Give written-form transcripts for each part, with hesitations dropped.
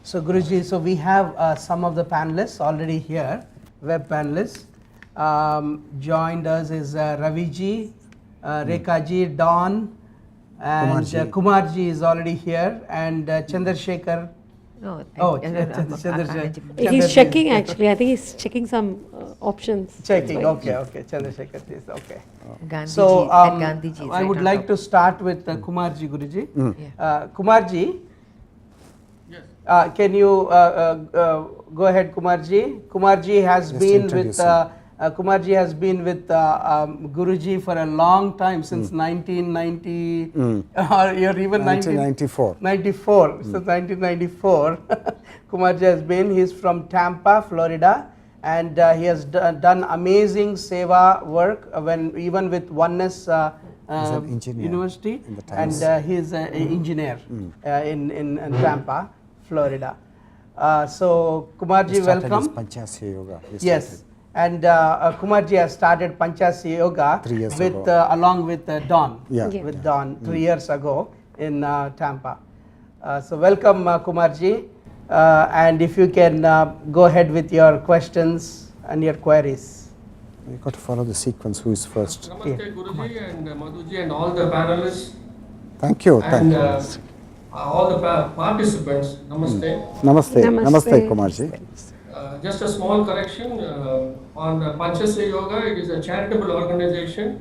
So Guruji, so we have some of the panelists already here, web panelists. Joined us is Ravi ji, Rekha ji, Dawn, and Kumar ji is already here, and Chandrasekhar. He's checking actually. I think he's checking some options. Checking, okay. Chandrasekhar is okay. Gandhi So ji, Gandhi ji I would like to start with Kumar ji, Guruji. Kumar ji, yes. Can you go ahead, Kumar ji? Kumar ji has been with Guruji for a long time, since 1990 or even 1994. 94. Since 1994, Kumar ji has been. He is from Tampa, Florida, and he has done amazing seva work even with Oneness University, and he is an engineer in Tampa, Florida. So Kumar ji, welcome. Panchaasya Yoga. Yes. And Kumar ji has started Panchaasya Yoga 3 years ago. Along with Dawn, Yeah. with Dawn 3 years ago in Tampa. So welcome Kumar ji, and if you can go ahead with your questions and your queries. You got to follow the sequence. Who is first? Namaste Guruji and Madhuji and all the panelists. Thank you. And all the participants. Namaste. Namaste, Kumar ji. Just a small correction on Panchaasya Yoga. It is a charitable organization.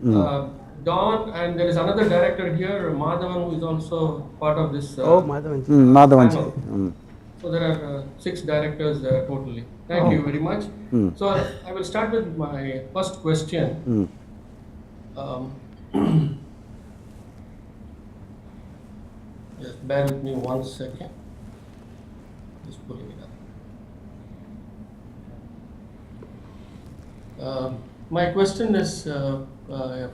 Dawn, and there is another director here, Madhavan, who is also part of this. Madhavan ji. Madhavan ji. So there are 6 directors totally. Thank you very much. So I will start with my first question. Just bear with me 1 second. Just pulling it up. My question is a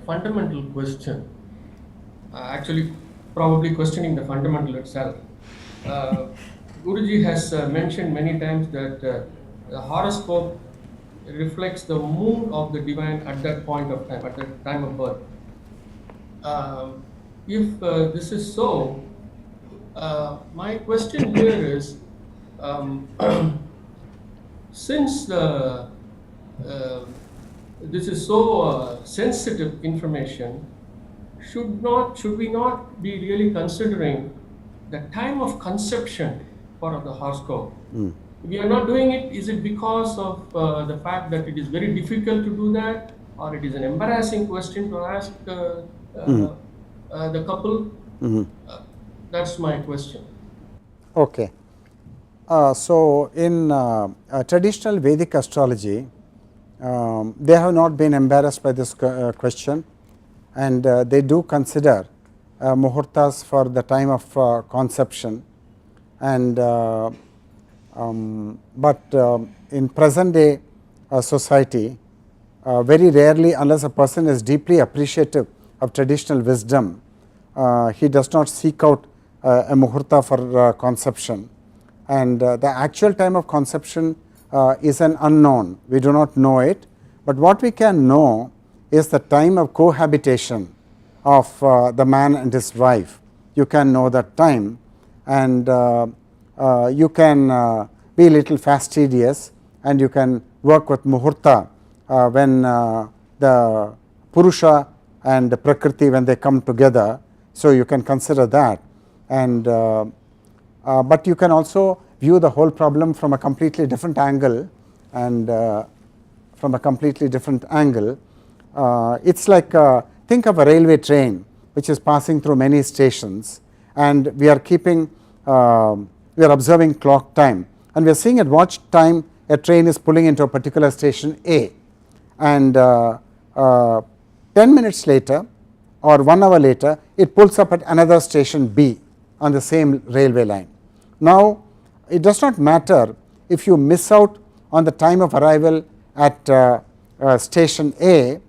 fundamental question. Actually, probably questioning the fundamental itself. Guruji has mentioned many times that the horoscope reflects the mood of the divine at that point of time, at the time of birth. If this is so, my question here is, since this is so sensitive information, should we not be really considering the time of conception for the horoscope? We are not doing it. Is it because of the fact that it is very difficult to do that, or it is an embarrassing question to ask the couple? That's my question. Okay. So in traditional Vedic astrology, they have not been embarrassed by this question, and they do consider muhurtas for the time of conception, and but in present day society, very rarely, unless a person is deeply appreciative of traditional wisdom, he does not seek out a muhurta for conception, and the actual time of conception is an unknown. We do not know it, but what we can know is the time of cohabitation of the man and his wife. You can know that time, and you can be a little fastidious, and you can work with muhurta when the Purusha and the Prakriti, when they come together. So you can consider that, and but you can also view the whole problem from a completely different angle, and from a completely different angle. It's like think of a railway train which is passing through many stations, and we are keeping we are observing clock time, and we are seeing at what time a train is pulling into a particular station A, and 10 minutes later or 1 hour later it pulls up at another station B on the same railway line. Now it does not matter if you miss out on the time of arrival at station A,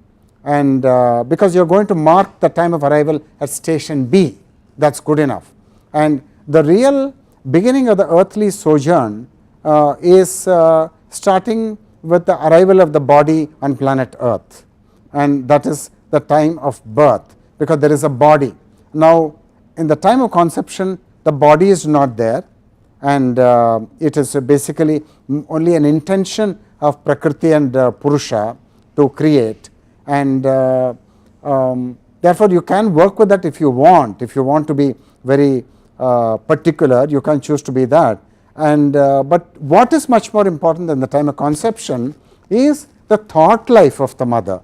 and because you are going to mark the time of arrival at station B, that is good enough. And the real beginning of the earthly sojourn is starting with the arrival of the body on planet Earth, and that is the time of birth, because there is a body. Now in the time of conception the body is not there, and it is basically only an intention of Prakriti and Purusha to create, and therefore you can work with that if you want. If you want to be very particular, you can choose to be that. And but what is much more important than the time of conception is the thought life of the mother,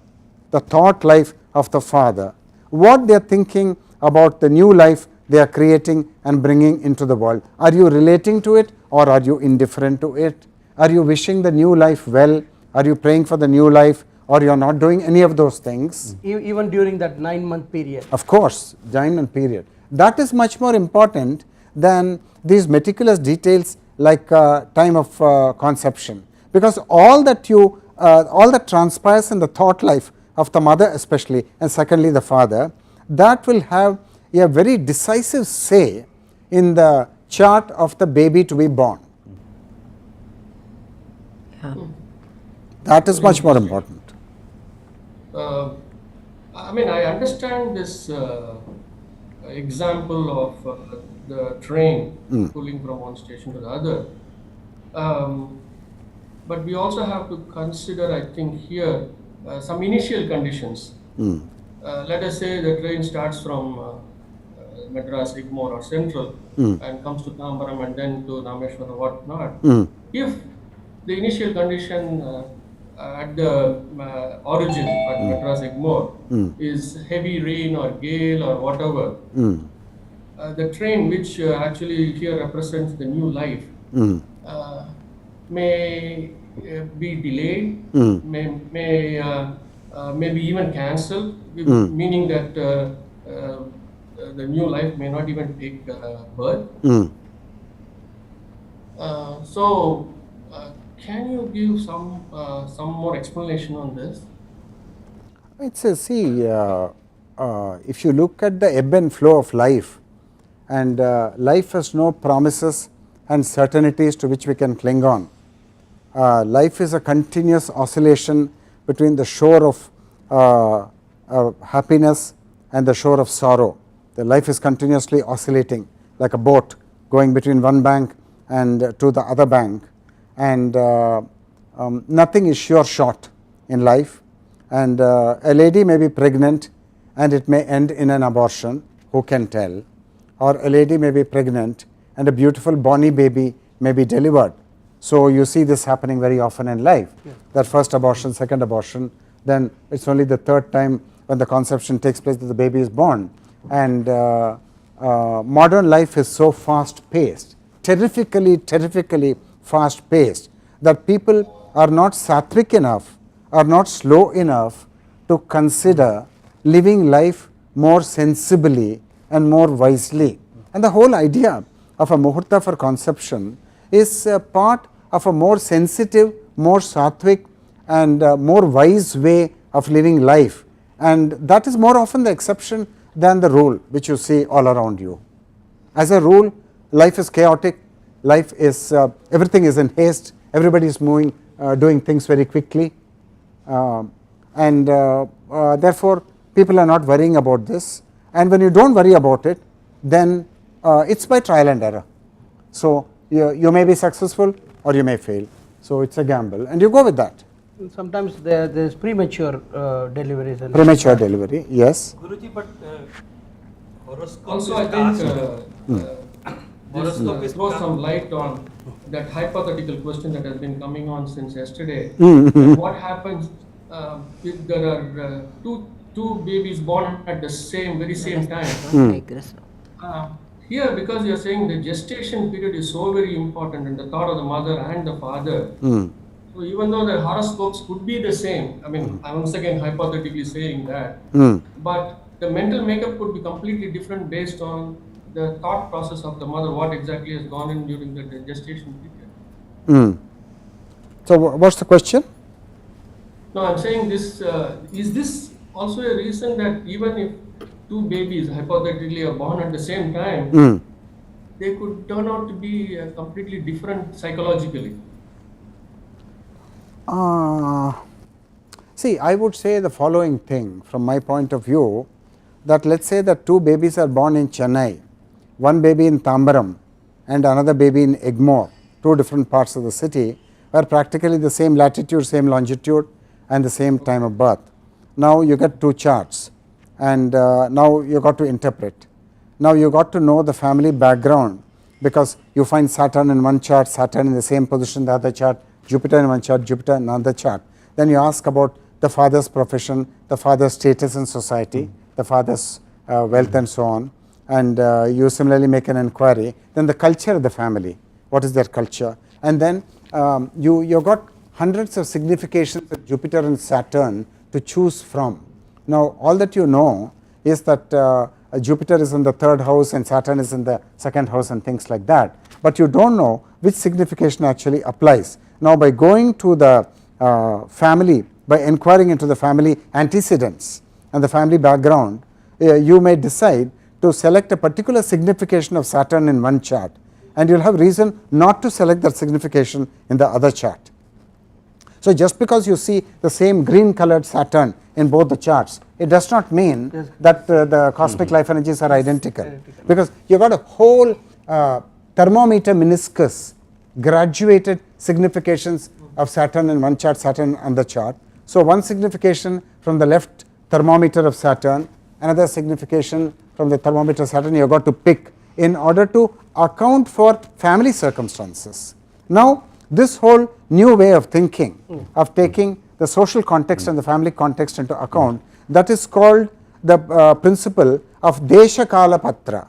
the thought life of the father, what they are thinking about the new life they are creating and bringing into the world. Are you relating to it, or are you indifferent to it? Are you wishing the new life well? Are you praying for the new life, or you are not doing any of those things? Even during that 9-month period. Of course, 9-month period. That is much more important than these meticulous details like time of conception, because all that transpires in the thought life of the mother especially, and secondly the father, that will have a very decisive say in the chart of the baby to be born. Yeah. That is much more important. I mean, I understand this example of the train pulling from one station to the other. But we also have to consider, I think, here some initial conditions. Let us say the train starts from Madras, Egmore or Central and comes to Tambaram and then to Rameshwar or whatnot. If the initial condition at the origin at Madras, Egmore is heavy rain or gale or whatever, the train, which actually here represents the new life, may be delayed, may be even cancelled, meaning that the new life may not even take birth. So, can you give some more explanation on this? It's a, see, if you look at the ebb and flow of life, and life has no promises and certainties to which we can cling on. Life is a continuous oscillation between the shore of happiness and the shore of sorrow. The life is continuously oscillating like a boat going between one bank and to the other bank, and nothing is sure shot in life. And a lady may be pregnant and it may end in an abortion, who can tell? Or a lady may be pregnant and a beautiful bonny baby may be delivered. So you see this happening very often in life, that first abortion, second abortion, then it's only the third time when the conception takes place that the baby is born. And modern life is so fast paced, terrifically fast paced, that people are not sattvic enough, are not slow enough to consider living life more sensibly and more wisely. And the whole idea of a muhurta for conception is a part of a more sensitive, more sattvic and more wise way of living life, and that is more often the exception than the rule which you see all around you. As a rule, life is chaotic, life is everything is in haste, everybody is moving, doing things very quickly, and therefore people are not worrying about this. And when you don't worry about it, then it's by trial and error. So you may be successful or you may fail. So it's a gamble, and you go with that. Sometimes there is premature deliveries. And Premature delivery, yes. Guruji, but horoscope Also, is I cast. think this throws some light on that hypothetical question that has been coming on since yesterday. What happens if there are two babies born at the very same time? Here, because you are saying the gestation period is so very important, and the thought of the mother and the father. So even though the horoscopes could be the same, I mean, I'm once again hypothetically saying that, but the mental makeup could be completely different based on the thought process of the mother, what exactly has gone in during the gestation period. So what's the question? No, I'm saying this, is this also a reason that even if two babies hypothetically are born at the same time, they could turn out to be completely different psychologically? See, I would say the following thing from my point of view, that let us say that two babies are born in Chennai, one baby in Tambaram, and one baby in Delaware. Both are born at the same time. Both are born at the same time. But one baby in Tambaram and another baby in Egmore, two different parts of the city, were practically the same latitude, same longitude, and the same time of birth. Now you get two charts, and now you got to interpret. Now you got to know the family background, because you find Saturn in one chart, Saturn in the same position in the other chart, Jupiter in one chart, Jupiter in another chart. Then you ask about the father's profession, the father's status in society, the father's wealth and so on, and you similarly make an inquiry. Then the culture of the family, what is their culture, and then you got hundreds of significations of Jupiter and Saturn to choose from. Now all that you know is that Jupiter is in the third house and Saturn is in the second house and things like that, but you don't know which signification actually applies. Now by going to the family, by inquiring into the family antecedents and the family background, you may decide to select a particular signification of Saturn in one chart, and you will have reason not to select that signification in the other chart. So just because you see the same green colored Saturn in both the charts, it does not mean that the cosmic life energies are identical, because you got a whole thermometer meniscus, graduated significations of Saturn in one chart, Saturn on the chart. So one signification from the left thermometer of Saturn, another signification from the thermometer of Saturn, you have got to pick in order to account for family circumstances. Now this whole new way of thinking, of taking the social context and the family context into account, that is called the principle of Desha Kala Patra.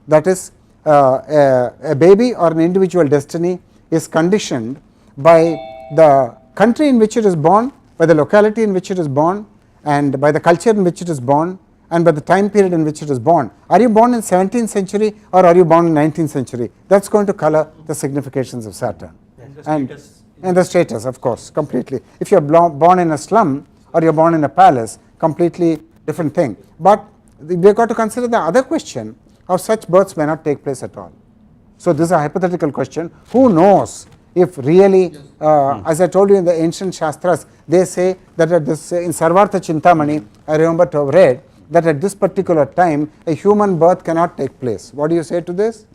That is a baby or an individual destiny is conditioned by the country in which it is born, by the locality in which it is born, and by the culture in which it is born, and by the time period in which it is born. Are you born in 17th century or are you born in 19th century? That is going to color the significations of Saturn. And the status, of course, completely. If you are born in a slum or you are born in a palace, completely different thing. But we have got to consider the other question of such births may not take place at all. So this is a hypothetical question. Who knows if really, as I told you in the ancient Shastras, they say that at this, in Sarvartha Chintamani, I remember to have read that at this particular time a human birth cannot take place. What do you say to this?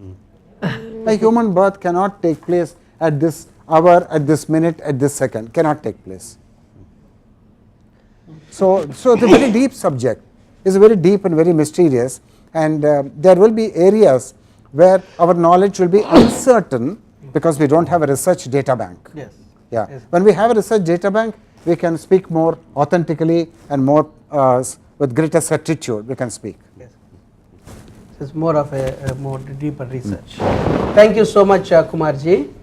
A human birth cannot take place at this hour, at this minute, at this second, cannot take place. So it's a very deep subject, it's very deep and very mysterious, and there will be areas where our knowledge will be uncertain because we don't have a research data bank. Yes. Yeah. Yes. When we have a research data bank, we can speak more authentically and more with greater certitude we can speak. Yes. It's more of a more deeper research. Thank you so much, Kumarji.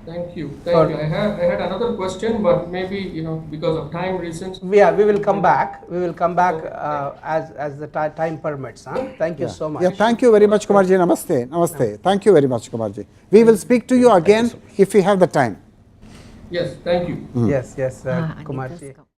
Thank you. Thank you. I had another question, but maybe because of time reasons. Yeah, we will come back. We will come back as the time permits. Huh? Thank you so much. Yeah, thank you very much, Kumarji. Namaste. Namaste. Thank you very much, Kumarji. We will speak to you again if we have the time. Yes, thank you. Yes, Kumarji.